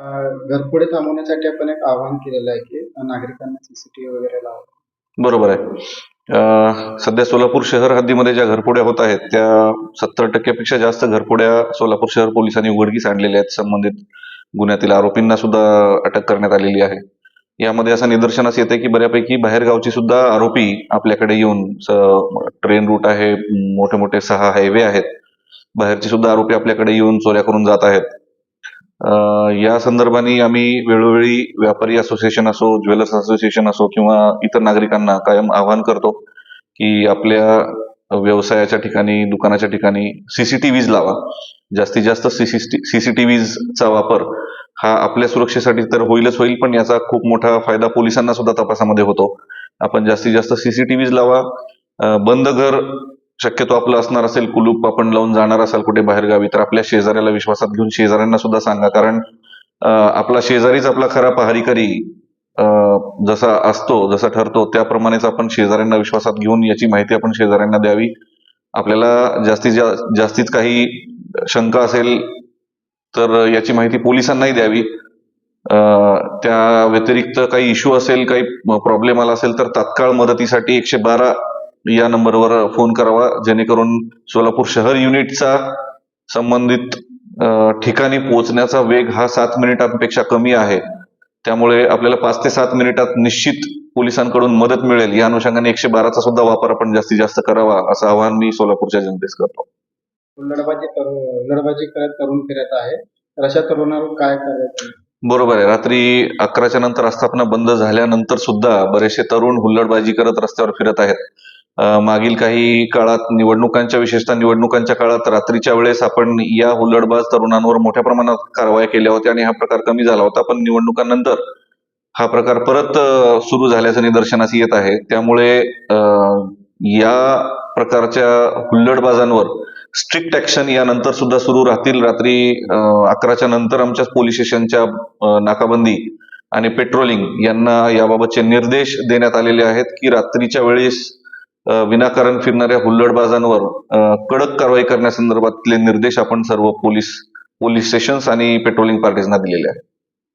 घरफोडी थांबवण्यासाठी आपण एक आवाहन केलेलं आहे की नागरिकांना सीसीटीव्ही वगैरे लावा. बरोबर आहे. सध्या सोलापूर शहर हद्दीमध्ये ज्या घरफोड्या होत आहेत त्या 70% पेक्षा जास्त घरफोड्या सोलापूर शहर पोलिसांनी उघडकीस आणलेल्या आहेत. संबंधित गुन्ह्यातील आरोपींना सुद्धा अटक करण्यात आलेली आहे. यामध्ये असं निदर्शनास येते की बऱ्यापैकी बाहेरगावची सुद्धा आरोपी आपल्याकडे येऊन ट्रेन रूट आहे, मोठे मोठे 6 हायवे आहेत, बाहेरचे सुद्धा आरोपी आपल्याकडे येऊन चोऱ्या करून जात आहेत. या संदर्भाने आम्ही वेळोवेळी व्यापारी असोसिएशन असो, ज्वेलर्स असोसिएशन असो किंवा इतर नागरिकांना कायम आवाहन करतो की आपल्या व्यवसायाच्या ठिकाणी, दुकानाच्या ठिकाणी सीसीटीव्हीज लावा. जास्तीत जास्त सीसीटीव्हीजचा वापर हा आपल्या सुरक्षेसाठी तर होईलच होईल, पण याचा खूप मोठा फायदा पोलिसांना सुद्धा तपासामध्ये होतो. आपण जास्तीत जास्त सीसीटीव्हीज लावा. बंद घर शक्यतो आपलं असणार असेल, कुलूप आपण लावून जाणार असाल कुठे बाहेरगावी, तर आपल्या शेजाऱ्याला विश्वासात घेऊन शेजाऱ्यांना सुद्धा सांगा. कारण आपला शेजारीच आपला खरा पहारीकरी जसा असतो, जसा ठरतो, त्याप्रमाणेच आपण शेजाऱ्यांना विश्वासात घेऊन याची माहिती आपण शेजाऱ्यांना द्यावी. आपल्याला जास्तीत काही शंका असेल तर याची माहिती पोलिसांनाही द्यावी. त्या व्यतिरिक्त काही इश्यू असेल, काही प्रॉब्लेम आला असेल तर तात्काळ मदतीसाठी 112 या नंबरवर फोन करावा, जेणेकरून सोलापूर शहर युनिटचा संबंधित ठिकाणी पोहोचण्याचा वेग हा 7 मिनिटांपेक्षा कमी आहे. त्यामुळे आपल्याला 5 ते 7 मिनिटात निश्चित पोलिसांकडून मदत मिळेल. या अनुषंगाने 112चा सुद्धा वापर आपण जास्तीत जास्त करावा, असं आवाहन मी सोलापूरच्या जनतेस करतो. हुल्लडबाजी करत तरुण फिरत आहे, तर अशा तरुणावर काय करायचं? बरोबर आहे. रात्री 11च्या नंतर आस्थापना बंद झाल्यानंतर सुद्धा बरेचसे तरुण हुल्लडबाजी करत रस्त्यावर फिरत आहेत. मागील काही काळात विशेषतः निवडणुकांच्या काळात रात्रीच्या वेळेस आपण या हुल्लडबाज तरुणांवर मोठ्या प्रमाणात कारवाया केल्या होत्या आणि हा प्रकार कमी झाला होता. पण निवडणुकांनंतर हा प्रकार परत सुरू झाल्याचं निदर्शनास येत आहे. त्यामुळे या प्रकारच्या हुल्लडबाजांवर स्ट्रिक्ट ऍक्शन यानंतर सुद्धा सुरू राहतील. रात्री 11च्या नंतर आमच्या पोलीस स्टेशनच्या नाकाबंदी आणि पेट्रोलिंग यांना याबाबतचे निर्देश देण्यात आलेले आहेत की रात्रीच्या वेळेस विनाकारण फिरणाऱ्या हुल्लडबाजांवर कडक कारवाई करण्यासंदर्भातले निर्देश आपण सर्व पोलीस स्टेशन्स आणि पेट्रोलिंग पार्टीजना दिलेले आहेत.